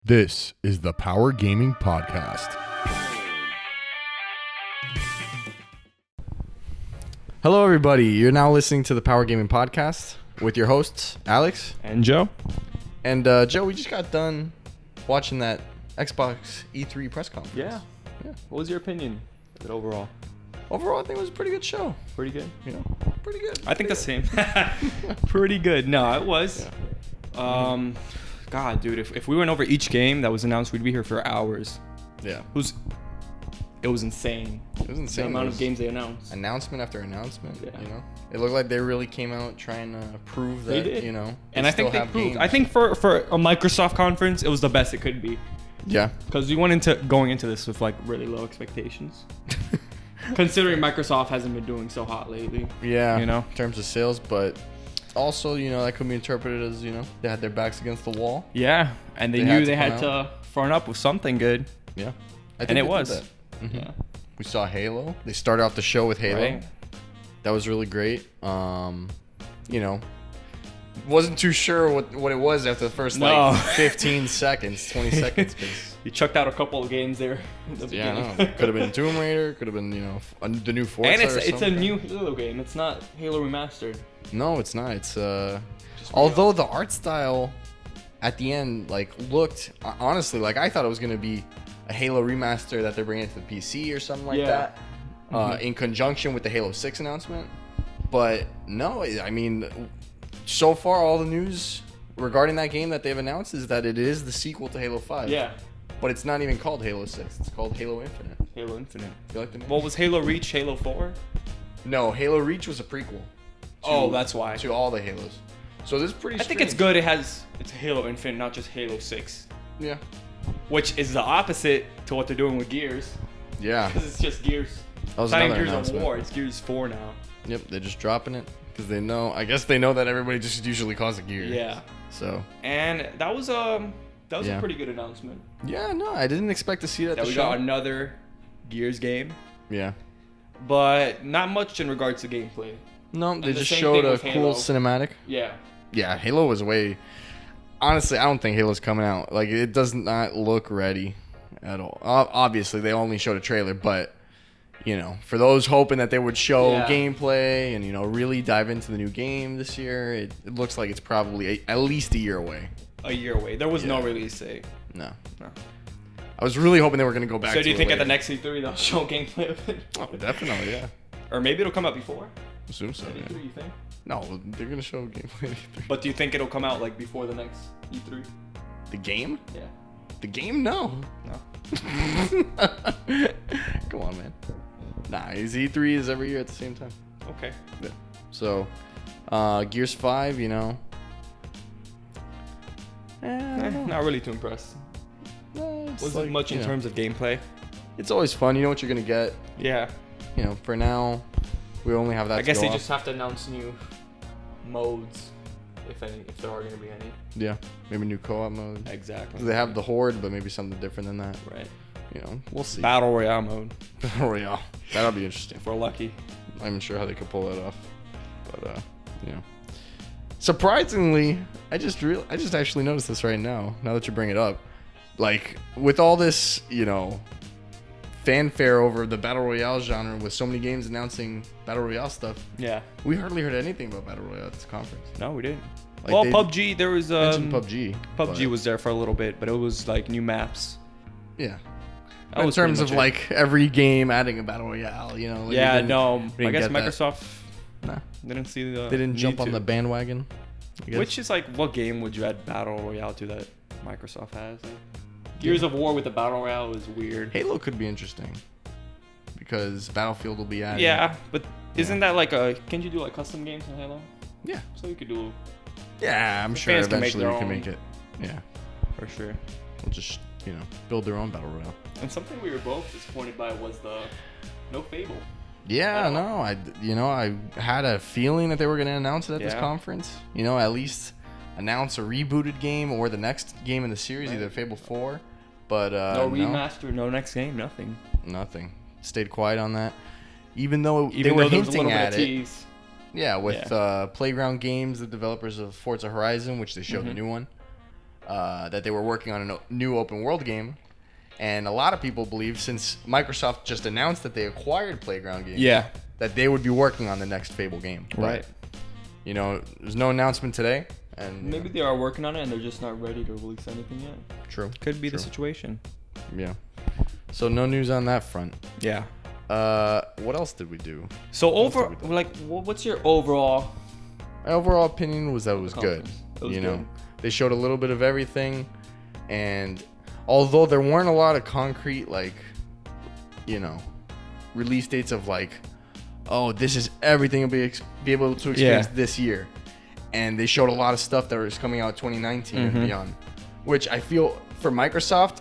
This is the Power Gaming Podcast. Hello, everybody. You're now listening to the Power Gaming Podcast with your hosts, Alex and Joe. And Joe, we just got done watching that Xbox E3 press conference. Yeah. What was your opinion of it overall? Overall, I think it was a pretty good show. Pretty good. You know, pretty good. I think the same. Pretty good. No, it was. Yeah. God, dude, if we went over each game that was announced, we'd be here for hours. Yeah. It was insane. It was insane. The amount of games they announced. Announcement after announcement. Yeah. You know, it looked like they really came out trying to prove that. They did. You know, and I think they have proved. games. I think for a Microsoft conference, it was the best it could be. Yeah. Because we went going into this with like really low expectations. Considering Microsoft hasn't been doing so hot lately. Yeah. You know, in terms of sales, but also, you know, that could be interpreted as, you know, they had their backs against the wall. Yeah, and they knew they had to front up with something good. Yeah. And it was. Mm-hmm. Yeah. We saw Halo. They started off the show with Halo. Right. That was really great. You know, wasn't too sure what it was after the first 15 seconds, 20 seconds. You chucked out a couple of games there. Yeah, I know. Could have been Tomb Raider. Could have been, you know, the new Forza. And or it's a something. new Halo game. It's not Halo Remastered. No, it's not. It's although the art style at the end looked honestly like I thought it was gonna be a Halo remaster that they're bringing to the PC or something like that, in conjunction with the Halo 6 announcement. But no, I mean, so far all the news regarding that game that they've announced is that it is the sequel to Halo 5. Yeah. But it's not even called Halo 6. It's called Halo Infinite. Halo Infinite. You like the name? What was Halo Reach? Halo 4? No, Halo Reach was a prequel. That's why. To all the Halos. So this is pretty I think it's good. It's Halo Infinite, not just Halo 6. Yeah. Which is the opposite to what they're doing with Gears. Yeah. Because it's just Gears. That was it's not another Gears of announcement. War. It's Gears 4 now. Yep, they're just dropping it because they know. I guess they know that everybody just usually calls it Gears. Yeah. So. And that was a pretty good announcement. Yeah, no, I didn't expect to see that. That we got another Gears game. Yeah. But not much in regards to gameplay. No, they the just same showed thing a with cool Halo. cinematic. Yeah. Yeah, Halo was way. Honestly, I don't think Halo's coming out. Like, it does not look ready at all. Obviously, they only showed a trailer, but you know, for those hoping that they would show gameplay and, you know, really dive into the new game this year, it looks like it's probably at least a year away. A year away. There was no release date. No. No. I was really hoping they were going to go back to So do you it think at later. the next E3 they'll show gameplay of it? Oh, definitely, yeah. Or maybe it'll come out before? Assume so, At yeah. E3, you think? No, they're going to show gameplay at E3. But do you think it'll come out like before the next E3? The game? Yeah. The game? No. No. Come on, man. Nah, his E3 is every year at the same time. Okay. Yeah. So, Gears 5, you know. Not really too impressed. Wasn't much in terms of gameplay. It's always fun. You know what you're going to get. Yeah. You know, for now, we only have that I guess to they go just have to announce new modes, if there are going to be any. Yeah, maybe new co-op mode. Exactly. They have the Horde, but maybe something different than that. Right. You know, we'll see. Battle Royale mode. Battle Royale. That'll be interesting. If we're lucky. I'm not even sure how they could pull that off. But, you know. Surprisingly, I just actually noticed this right now that you bring it up. Like, with all this, you know, fanfare over the Battle Royale genre with so many games announcing Battle Royale stuff, Yeah. we hardly heard anything about Battle Royale at this conference. No, we didn't. Like, Well, they PUBG, there was mentioned PUBG. PUBG was there for a little bit, but it was like new maps. Yeah. That In was terms pretty of much it. like every game adding a Battle Royale, you know. Like, Yeah, we didn't- no. we I didn't guess get that. Microsoft Nah. didn't see the. They didn't jump need on the to. bandwagon. I guess. Which is like, what game would you add Battle Royale to that Microsoft has? Like, Gears of War with the Battle Royale is weird. Halo could be interesting because Battlefield will be added. Yeah, but isn't that like can you do like custom games in Halo? Yeah. So you could do Yeah, I'm The sure fans can make eventually their we can own. make it. Yeah. for sure. We'll just, you know, build their own Battle Royale. And something we were both disappointed by was the no Fable. Yeah, no, I had a feeling that they were going to announce it at this Yeah. conference. You know, at least announce a rebooted game or the next game in the series, either Fable 4. But No remaster, no next game, nothing. Nothing. Stayed quiet on that. Even though they Even were though there was a hinting little bit at of it. tease. Yeah, with Playground Games, the developers of Forza Horizon, which they showed the new one. that they were working on a new open world game. And a lot of people believe, since Microsoft just announced that they acquired Playground Games, that they would be working on the next Fable game. Right. But, you know, there's no announcement today. And maybe they are working on it and they're just not ready to release anything yet. True. Could be the situation. Yeah. So no news on that front. Yeah. What else did we do? So what's your overall? My overall opinion was that it was good. It was you good. know, they showed a little bit of everything, and although there weren't a lot of concrete, like, you know, release dates of like, oh, this is everything you'll be able to experience this year, and they showed a lot of stuff that was coming out 2019 and beyond, which I feel for Microsoft,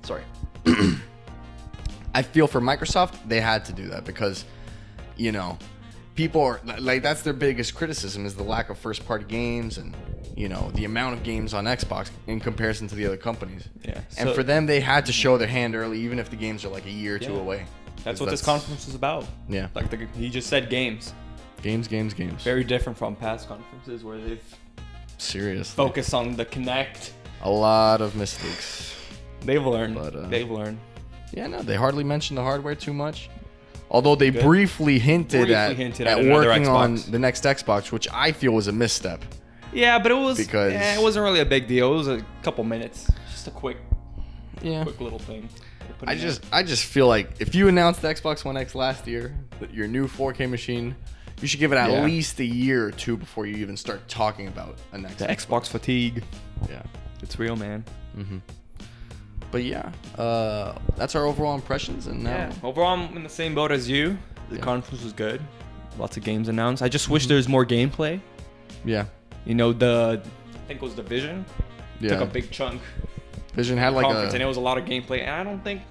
sorry, I feel for Microsoft they had to do that because, you know, people are like, that's their biggest criticism is the lack of first party games and, you know, the amount of games on Xbox in comparison to the other companies. Yeah. And for them, they had to show their hand early, even if the games are like a year or two away. That's what this conference is about. Yeah. Like he just said games. Games. Very different from past conferences where they've seriously focused on the Kinect. A lot of mistakes. They've learned. They've learned. Yeah, no, they hardly mentioned the hardware too much. Although they briefly hinted at working on the next Xbox, which I feel was a misstep. Yeah, but it wasn't really a big deal. It was a couple minutes, just a quick little thing. I just feel like if you announced the Xbox One X last year, your new 4K machine, you should give it at least a year or two before you even start talking about a next. The Xbox fatigue. Yeah, it's real, man. But yeah, that's our overall impressions. And now, overall, I'm in the same boat as you. The conference was good. Lots of games announced. I just wish there's more gameplay. Yeah. You know, I think it was Division. Took a big chunk. Vision had like and it was a lot of gameplay, and I don't think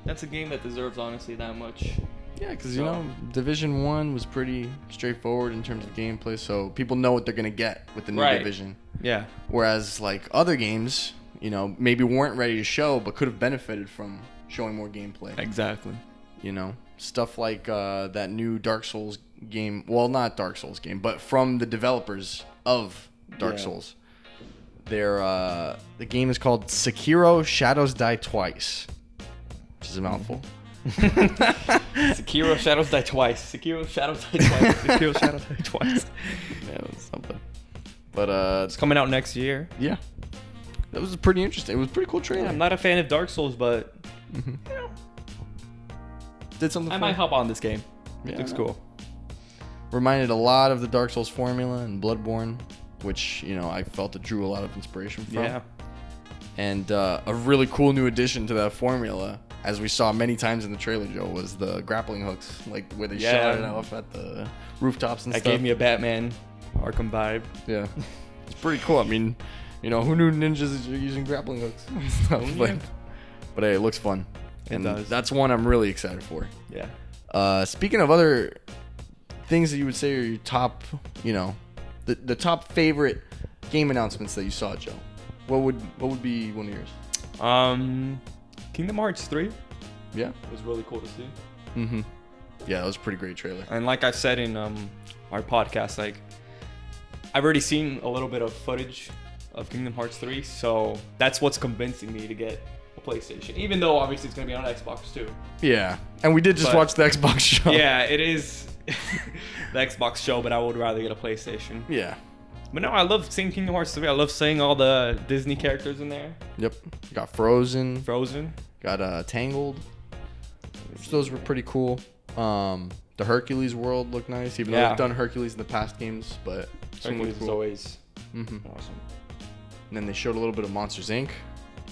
that's a game that deserves honestly that much. Yeah, because you know, Division 1 was pretty straightforward in terms of gameplay, so people know what they're gonna get with the new Division. Yeah. Whereas like other games, you know, maybe weren't ready to show, but could have benefited from showing more gameplay. Exactly. You know, stuff like that new Dark Souls game. Well, not Dark Souls game, but from the developers of Dark Souls. The game is called Sekiro: Shadows Die Twice, which is a mouthful. Sekiro: Shadows Die Twice. Sekiro: Shadows Die Twice. Sekiro: Shadows Die Twice. Yeah, it was something. But it's coming out next year. Yeah. That was pretty interesting. It was a pretty cool trailer. Yeah, I'm not a fan of Dark Souls, but you know, did something. I might hop on this game. Yeah, it looks cool. Reminded a lot of the Dark Souls formula and Bloodborne, which, you know, I felt it drew a lot of inspiration from. Yeah. And a really cool new addition to that formula, as we saw many times in the trailer, Joe, was the grappling hooks, like where they shot it off at the rooftops and stuff. That gave me a Batman Arkham vibe. Yeah. It's pretty cool. I mean, you know, who knew ninjas are using grappling hooks and stuff? But hey, it looks fun. And that's one I'm really excited for. Yeah. Speaking of other things that you would say are your top, you know, the top favorite game announcements that you saw, Joe, what would be one of yours? Kingdom Hearts 3. Yeah. It was really cool to see. Yeah, that was a pretty great trailer. And like I said in our podcast, like, I've already seen a little bit of footage of Kingdom Hearts 3, so that's what's convincing me to get a PlayStation, even though obviously it's going to be on Xbox too. Yeah, and we did just watch the Xbox show. Yeah, it is the Xbox show, but I would rather get a PlayStation. Yeah. But no, I love seeing Kingdom Hearts 3. I love seeing all the Disney characters in there. Yep. Got Frozen. Got Tangled. Those were pretty cool. The Hercules world looked nice, even though we've done Hercules in the past games, but Hercules is always awesome. And then they showed a little bit of Monsters Inc.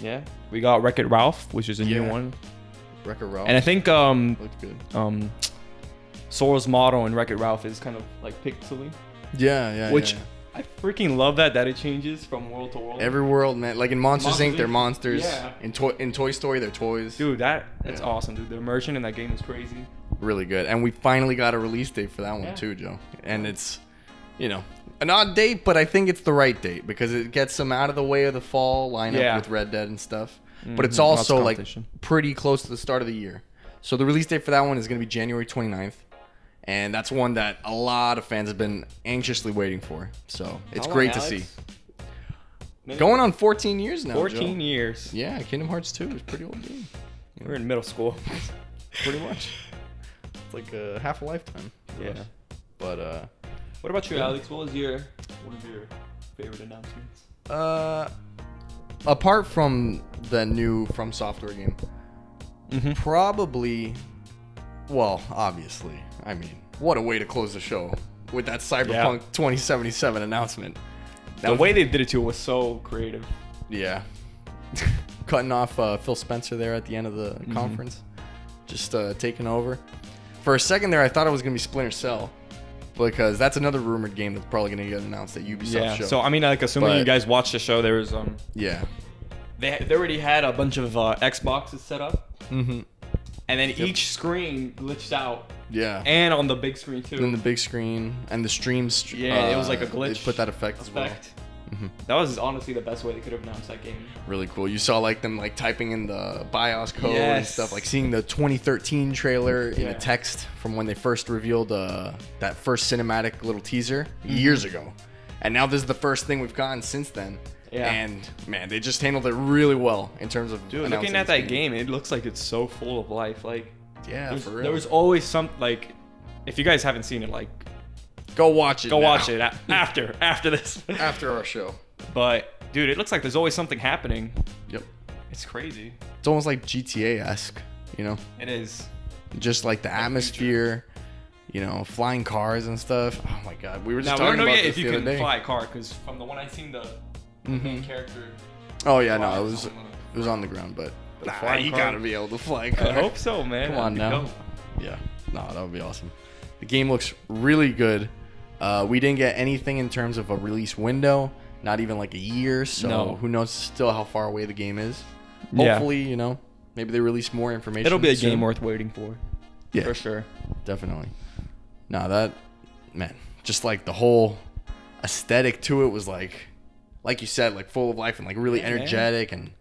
Yeah. We got Wreck-It Ralph, which is a new one. Wreck-It Ralph. And I think looked good. Sora's model in Wreck-It Ralph is kind of like pixely. Yeah. Which I freaking love that it changes from world to world. Every world, man. Like in Monsters Inc., they're monsters. Yeah. In Toy Story, they're toys. Dude, that's awesome, dude. The immersion in that game is crazy. Really good. And we finally got a release date for that one too, Joe. And it's, you know, an odd date, but I think it's the right date because it gets them out of the way of the fall lineup with Red Dead and stuff. But it's also like pretty close to the start of the year. So the release date for that one is going to be January 29th. And that's one that a lot of fans have been anxiously waiting for. So it's great to see. Going on 14 years now. 14 Joe. years. Yeah, Kingdom Hearts 2 is a pretty old game. We're in middle school. Pretty much. It's like half a lifetime. Yeah. But what about you, Alex? What was your one of your favorite announcements? Apart from the new From Software game, probably, well, obviously, I mean, what a way to close the show with that Cyberpunk 2077 announcement. The way they did it too was so creative. Yeah. Cutting off Phil Spencer there at the end of the conference. Just taking over. For a second there, I thought it was going to be Splinter Cell. Because that's another rumored game that's probably going to get announced at Ubisoft show. So, I mean, like, assuming you guys watched the show, there was... Yeah. They already had a bunch of Xboxes set up. And then each screen glitched out. Yeah. And on the big screen, too. And the big screen and the streams. It was like a glitch. They put that effect as well. That was honestly the best way they could have announced that game. Really cool. You saw like them like typing in the BIOS code and stuff, like seeing the 2013 trailer in the text from when they first revealed that first cinematic little teaser years ago. And now this is the first thing we've gotten since then. Yeah. And man, they just handled it really well in terms of looking at that game, it looks like it's so full of life. Like for real. There was always some like, if you guys haven't seen it, like, go watch it. Go watch it after this. After our show. But dude, it looks like there's always something happening. Yep. It's crazy. It's almost like GTA-esque, you know? It is. Just like the atmosphere, you know, flying cars and stuff. Oh my god, we were just talking about this if you the can other day. fly a car, because from the one I seen the main character. Oh yeah, no, it was on the ground, but you gotta be able to fly a car. I hope so, man. Come on now. Yeah, no, that would be awesome. The game looks really good. We didn't get anything in terms of a release window, not even like a year, so who knows still how far away the game is. Hopefully, you know, maybe they release more information. It'll be a game worth waiting for. Yeah, for sure. Definitely. No, that, man, just like the whole aesthetic to it was like you said, like full of life and like really energetic and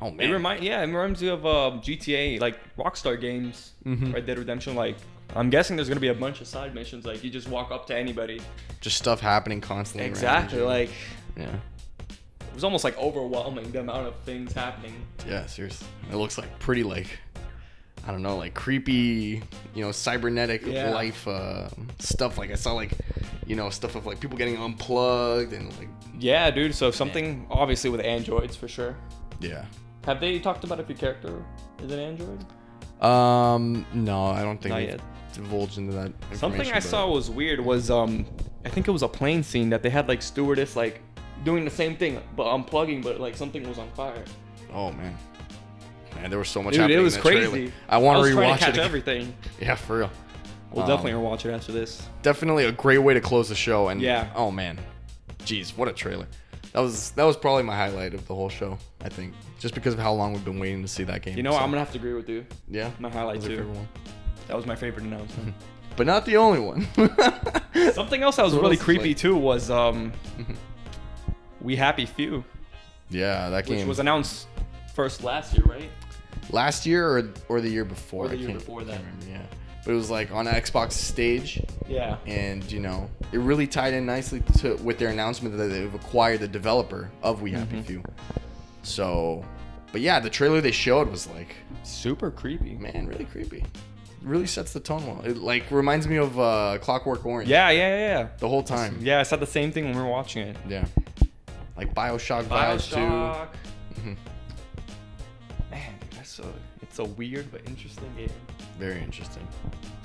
oh man. It reminds you of GTA, like Rockstar games, Red Dead Redemption. Like, I'm guessing there's gonna be a bunch of side missions. Like, you just walk up to anybody. Just stuff happening constantly. Exactly. Like, yeah. It was almost like overwhelming, the amount of things happening. Yeah, seriously. It looks like pretty like, I don't know, like creepy, you know, cybernetic life stuff. Like I saw like, you know, stuff of like people getting unplugged and like. Yeah, dude. So something obviously with androids for sure. Yeah. Have they talked about if your character is an android? No, I don't think they divulged into that information. Something I saw was weird was I think it was a plane scene that they had like stewardess like doing the same thing but unplugging, but like something was on fire. Oh man, there was so much happening. It was in that crazy. Trailer. I want to rewatch catch everything. Yeah, for real. We'll definitely rewatch it after this. Definitely a great way to close the show. And oh man, jeez, what a trailer! That was probably my highlight of the whole show. I think just because of how long we've been waiting to see that game. You know, I'm gonna have to agree with you. Yeah, my highlight too. That was my favorite announcement. But not the only one. Something else that was really creepy too was We Happy Few. Yeah, that game. Which was announced first last year, right? Last year or the year before? Or the year before that. I can't remember, yeah. But it was like on Xbox stage. Yeah. And, you know, it really tied in nicely with their announcement that they've acquired the developer of We Happy Few. So, but yeah, the trailer they showed was like super creepy. Man, really creepy. Really sets the tone well. It like reminds me of Clockwork Orange. Yeah. The whole time. Yeah, I said the same thing when we were watching it. Yeah. Like Bioshock vibes too. Man, dude, it's a weird but interesting game. Very interesting.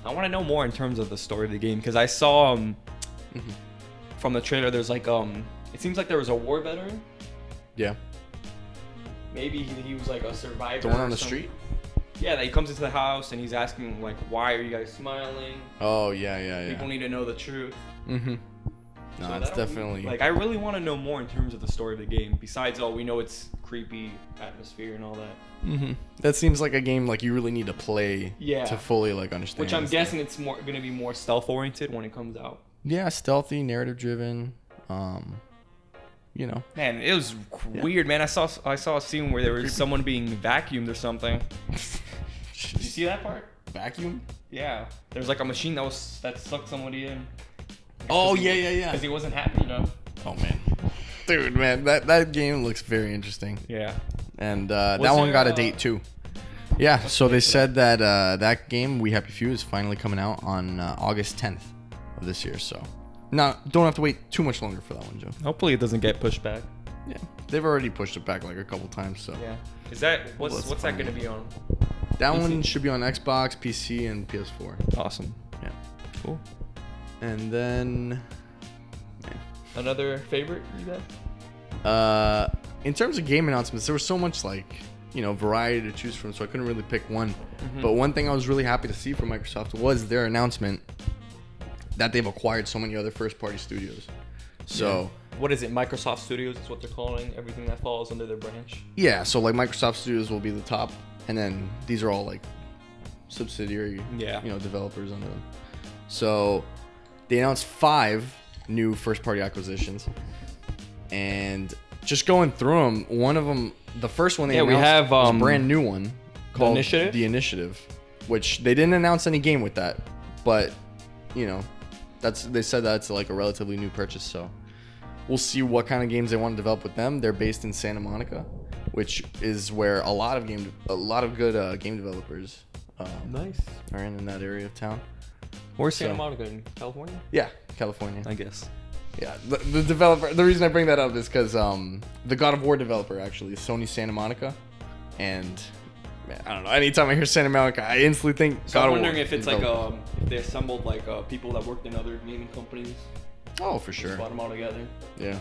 I want to know more in terms of the story of the game because I saw from the trailer there's like it seems like there was a war veteran. Yeah. Maybe he was like a survivor. The one on the street? Yeah, that he comes into the house and he's asking like, "Why are you guys smiling?" Oh yeah. People need to know the truth. No, so it's definitely like I really want to know more in terms of the story of the game. Besides, we know it's creepy atmosphere and all that. That seems like a game like you really need to play to fully like understand. Which I'm guessing it's gonna be more stealth oriented when it comes out. Yeah, stealthy, narrative driven. You know. Man, it was weird, man. I saw a scene where there was someone being vacuumed or something. Did you see that part? Vacuum? Yeah. There's like a machine that sucked somebody in. Oh yeah. Because he wasn't happy enough. Oh man. Dude, man, that game looks very interesting. Yeah. And that one got a date too. Yeah, so they said that that game, We Happy Few, is finally coming out on August 10th of this year. So, don't have to wait too much longer for that one, Joe. Hopefully it doesn't get pushed back. Yeah, they've already pushed it back like a couple times. So yeah, is that what's that going to be on? That PC? one should be on Xbox, PC, and PS4. Awesome. Yeah, cool. And then another favorite you got? In terms of game announcements, there was so much variety to choose from, so I couldn't really pick one. Mm-hmm. But one thing I was really happy to see from Microsoft was their announcement that they've acquired so many other first-party studios. So, what is it? Microsoft Studios is what they're calling everything that falls under their branch. Yeah, so like Microsoft Studios will be the top, and then these are all like subsidiary, developers under them. So they announced 5 new first-party acquisitions, and just going through them, one of them, the first one they announced was a brand new one called The Initiative, which they didn't announce any game with that, but they said that's like a relatively new purchase, so we'll see what kind of games they want to develop with them. They're based in Santa Monica, which is where a lot of good game developers are in that area of town. Where's Santa Monica, in California? Yeah, California. I guess. Yeah, the developer. The reason I bring that up is because the God of War developer actually is Sony Santa Monica, and man, I don't know. Anytime I hear Santa Monica, I instantly think so God I'm of War. wondering if it's like if they assembled like people that worked in other gaming companies. Oh, for sure. Brought them all together. Yeah.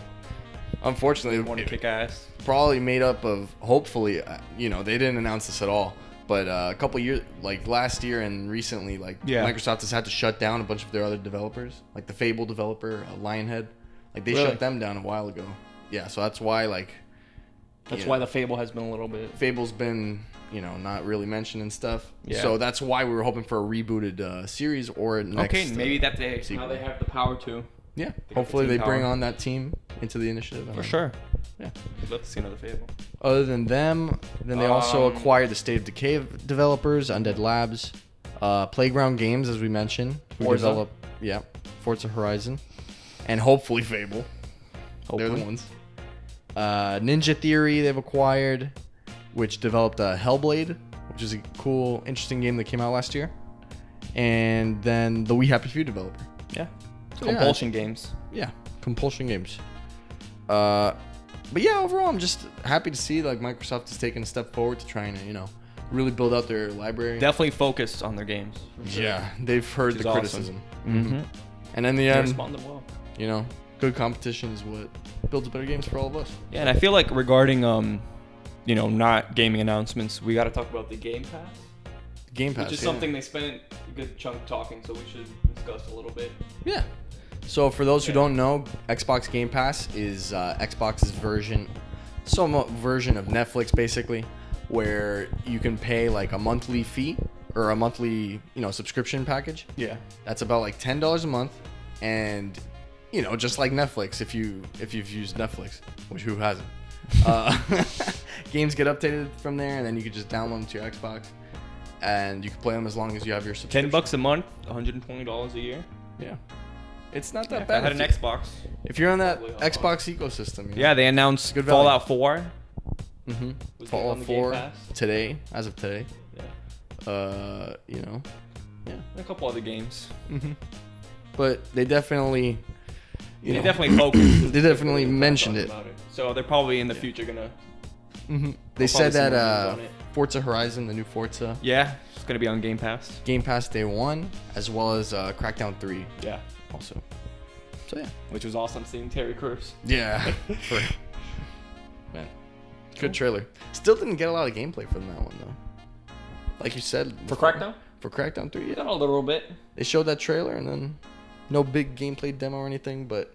Unfortunately, want to kick ass. Probably made up of. Hopefully, they didn't announce this at all. But a couple years, like last year and recently, Microsoft has had to shut down a bunch of their other developers, like the Fable developer, Lionhead. Like they shut them down a while ago. Yeah, so that's why why the Fable has been a little bit. Fable's been not really mentioned and stuff. Yeah. So that's why we were hoping for a rebooted series or next. Okay, maybe now they have the power to. Yeah, hopefully they bring on that team into the initiative. For sure. Yeah. I'd love to see another Fable. Other than them, then they also acquired the State of Decay developers, Undead Labs, Playground Games, as we mentioned. Forza Horizon, and hopefully Fable. They're the ones. Ninja Theory they've acquired, which developed Hellblade, which is a cool, interesting game that came out last year. And then the We Happy Few developer. Yeah. Compulsion Games. Yeah, Compulsion Games. But yeah, overall, I'm just happy to see Microsoft is taking a step forward to trying to, really build out their library. Definitely focused on their games. Sure. Yeah, they've heard the criticism. Awesome. Mm-hmm. And in the they end, responded well. Good competition is what builds better games for all of us. Yeah, and I feel like regarding, not gaming announcements, we got to talk about the Game Pass. Game Pass, which is something they spent a good chunk talking, so we should discuss a little bit. Yeah. So for those who don't know, Xbox Game Pass is Xbox's version of Netflix, basically, where you can pay like a monthly fee or a monthly subscription package. Yeah. That's about like $10 a month, and just like Netflix, if you've used Netflix, which who hasn't, games get updated from there, and then you can just download them to your Xbox, and you can play them as long as you have your subscription. $10 a month, $120 a year. Yeah. It's not that If bad. I had an Xbox. If you're on that Xbox ecosystem. Yeah, they announced good Fallout 4. Mm-hmm. Fallout 4 today, as of today. Yeah. Yeah. And a couple other games. Mm-hmm. But they definitely, they definitely focused. They definitely mentioned it. So they're probably in the future gonna. Mm-hmm. They said that Forza Horizon, the new Forza. Yeah, it's gonna be on Game Pass. Game Pass day 1, as well as Crackdown 3. Yeah. Also. So yeah. Which was awesome seeing Terry Crews. Yeah. Man. Good trailer. Still didn't get a lot of gameplay from that one though. Like you said. For Crackdown? For Crackdown 3, yeah. Got a little bit. They showed that trailer and then no big gameplay demo or anything, but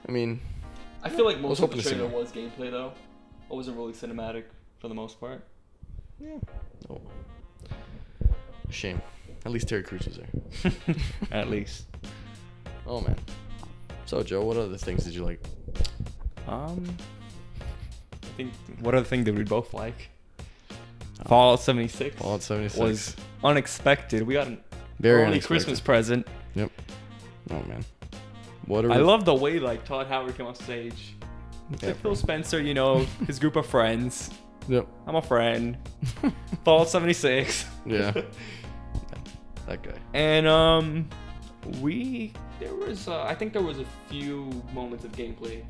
I mean, I feel like most of the trailer was gameplay though. It wasn't really cinematic for the most part. Yeah. Oh. Shame. At least Terry Crews was there. At least. Oh man. So Joe, what other things did you like? I think what other thing did we both like? Fallout 76. Fallout 76 was unexpected. We got an very early Christmas present. Yep. Oh man. I love the way Todd Howard came on stage It's like Phil Spencer, you know, his group of friends. Yep. I'm a friend. Fallout 76. Yeah. That guy. And I think there was a few moments of gameplay.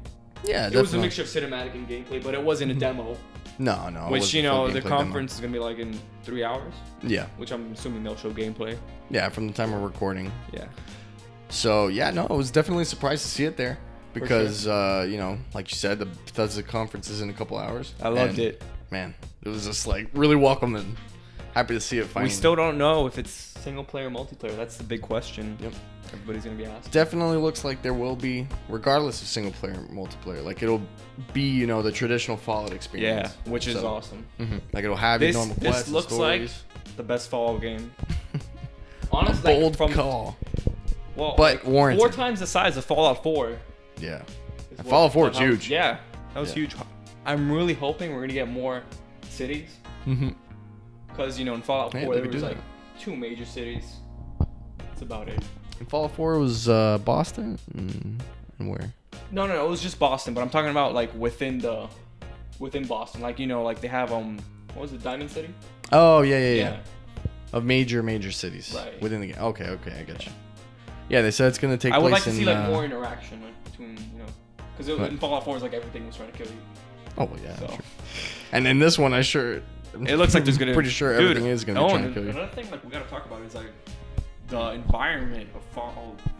Yeah, It was a mixture of cinematic and gameplay, but it wasn't a demo. No. Which, you know, the conference is going to be like in 3 hours. Yeah. Which I'm assuming they'll show gameplay. Yeah, from the time we're recording. Yeah. So, yeah, no, I was definitely surprised to see it there. Because, you know, like you said, the Bethesda conference is in a couple hours. I loved it. Man, it was just like really welcome and happy to see it finally. We still don't know if it's single player or multiplayer. That's the big question. Yep. Everybody's going to be asking. Definitely looks like there will be, regardless of single player or multiplayer. Like it'll be, you know, the traditional Fallout experience. Yeah, which is awesome. Mm-hmm. Like it'll have your normal quests. This looks like the best Fallout game. Honestly, bold call. Well, but like warranted. 4 times the size of Fallout 4. Yeah. And Fallout 4 is huge. Yeah, that was huge. I'm really hoping we're gonna get more cities. Mm-hmm. Because, you know, in Fallout 4 there was like 2 major cities. That's about it. In Fallout 4 was Boston and where? No, it was just Boston. But I'm talking about like within Boston. Like, you know, like they have what was it, Diamond City? Oh yeah. Of major cities within the game. Okay, I get you. Yeah, they said it's gonna take place. I would like to see like more interaction between, you know, because in Fallout 4 it's like everything was trying to kill you. Oh well, yeah. So. And in this one, it looks like there's gonna. Pretty sure everything is gonna be trying to kill you. Another thing like we gotta talk about is like the environment of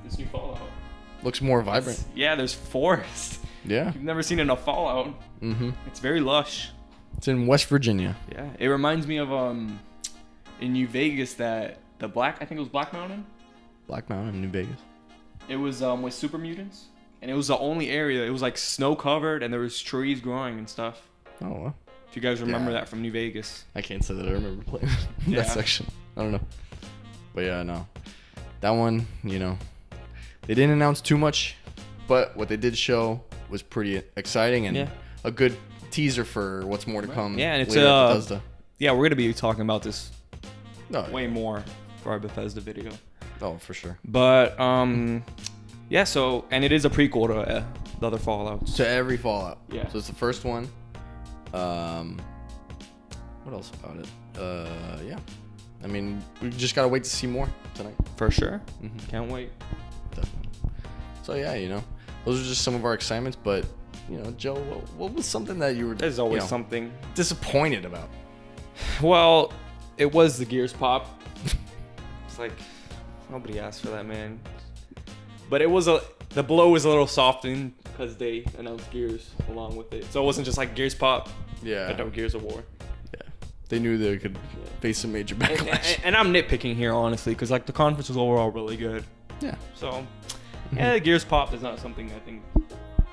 this new Fallout. Looks more vibrant. There's forest. Yeah. You've never seen it in a Fallout. Mm-hmm. It's very lush. It's in West Virginia. Yeah, it reminds me of in New Vegas that I think it was Black Mountain. Black Mountain, New Vegas. It was with super mutants, and it was the only area. It was like snow covered, and there was trees growing and stuff. Oh well. If you guys remember that from New Vegas. I can't say that I remember playing that section. I don't know. But yeah, no. That one, you know, they didn't announce too much, but what they did show was pretty exciting and a good teaser for what's more to come. Yeah, and it's later at Bethesda. Yeah, we're gonna be talking about this way more for our Bethesda video. Oh, for sure. But yeah. So, and it is a prequel to the other Fallouts. To every Fallout. Yeah. So it's the first one. What else about it? Yeah. I mean, we just gotta wait to see more tonight. For sure. Mm-hmm. Can't wait. Definitely. So yeah, you know, those are just some of our excitements. But you know, Joe, what was something that you were? There's always something disappointed about. Well, it was the Gears pop. It's like nobody asked for that, man. But it was the blow was a little softened because they announced Gears along with it, so it wasn't just like Gears pop. Yeah. No Gears of War. Yeah. They knew they could face some major backlash. And I'm nitpicking here, honestly, because like the conference was overall really good. Yeah. So, the Gears pop is not something I think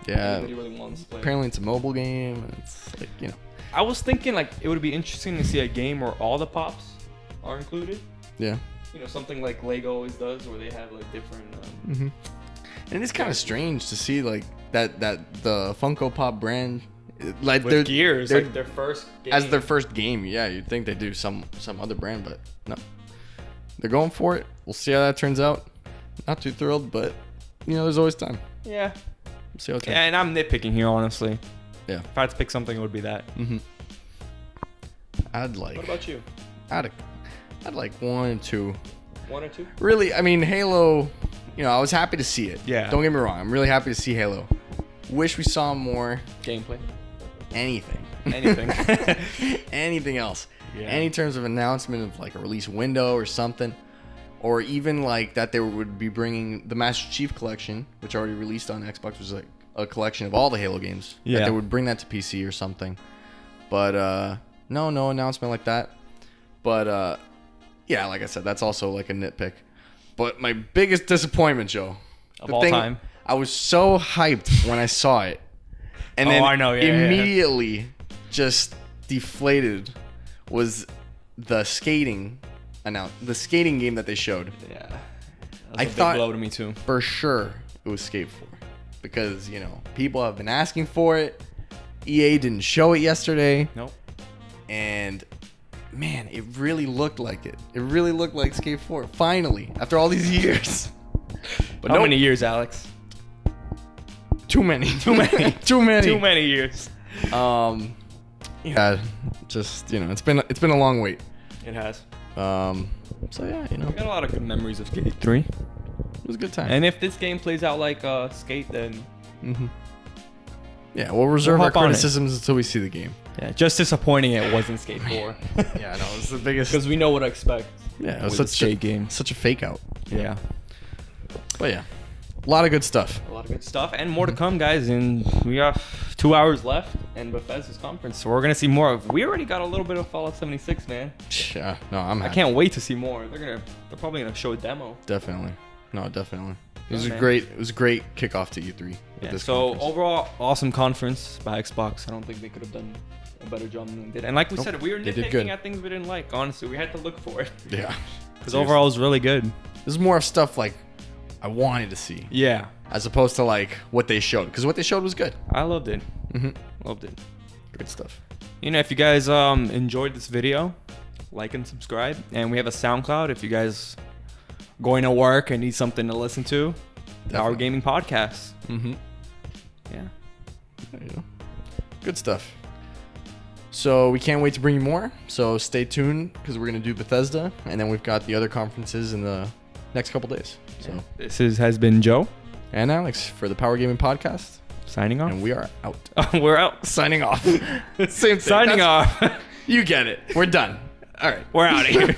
anybody really wants to play. Apparently it's a mobile game. And it's like, you know. I was thinking like it would be interesting to see a game where all the pops are included. Yeah. You know, something like Lego always does, where they have like different. And it's kind of strange to see like that the Funko Pop brand, like with Gears, like their first game. As their first game. Yeah, you'd think they do some other brand, but no, they're going for it. We'll see how that turns out. Not too thrilled, but you know, there's always time. Yeah. We'll see how it turns. Yeah, and I'm nitpicking here, honestly. Yeah. If I had to pick something, it would be that. Mm-hmm. I'd like. What about you? I'd like 1 and 2. 1 or 2? Really, I mean, Halo. You know, I was happy to see it. Yeah. Don't get me wrong. I'm really happy to see Halo. Wish we saw more gameplay. Anything. Anything else. Yeah. Any terms of announcement of like a release window or something. Or even like that they would be bringing the Master Chief Collection, which already released on Xbox, which was like a collection of all the Halo games. Yeah. That they would bring that to PC or something. But no announcement like that. But yeah, like I said, that's also like a nitpick. But my biggest disappointment, Joe, of all time, I was so hyped when I saw it, and then I know, immediately just deflated was the skating game that they showed. Yeah, that was I a big thought blow to me too. For sure it was Skate 4 because you know people have been asking for it. EA didn't show it yesterday. Nope. And man, it really looked like it. It really looked like Skate 4. Finally, after all these years. But how many years, Alex? Too many. Too many. Too many. Too many years. Yeah, just it's been a long wait. It has. So yeah, We got a lot of good memories of Skate 3. it was a good time. And if this game plays out like Skate, then Yeah, we'll reserve We'll our hop on it. criticisms until we see the game. yeah, just disappointing it wasn't Skate 4. Yeah, no, it's the biggest. Because we know what to expect. Yeah, it was with such Skate game. such a fake out. Yeah. But yeah, a lot of good stuff. A lot of good stuff and more to come, guys. And we have 2 hours left in Bethesda's conference, so we're gonna see more of. We already got a little bit of Fallout 76, man. Yeah, no, I'm I happy. can't wait to see more. They're probably gonna show a demo. Definitely. No, definitely. It was Yeah, a man. great. It was a great kickoff to E3. With Yeah, this so conference. overall, awesome conference by Xbox. I don't think they could have done a better job than they did. And like we Nope, said, we were they did good. nitpicking at things we didn't like. Honestly, we had to look for it. Yeah, Because overall, it was really good. this is more of stuff like I wanted to see, Yeah, as opposed to like what they showed. Because what they showed was good. I loved it. Mm-hmm. Loved it. Good stuff. If you guys enjoyed this video, like and subscribe. And we have a SoundCloud if you guys going to work and need something to listen to. Our Definitely. gaming podcast. Mm-hmm. Yeah. There you go. Good stuff. So we can't wait to bring you more. So stay tuned because we're gonna do Bethesda, and then we've got the other conferences in the next couple days. So This has been Joe and Alex for the Power Gaming Podcast, signing off. and we are out. We're out. Signing off. Same thing. Signing That's- off. You get it. We're done. All right. We're out of here.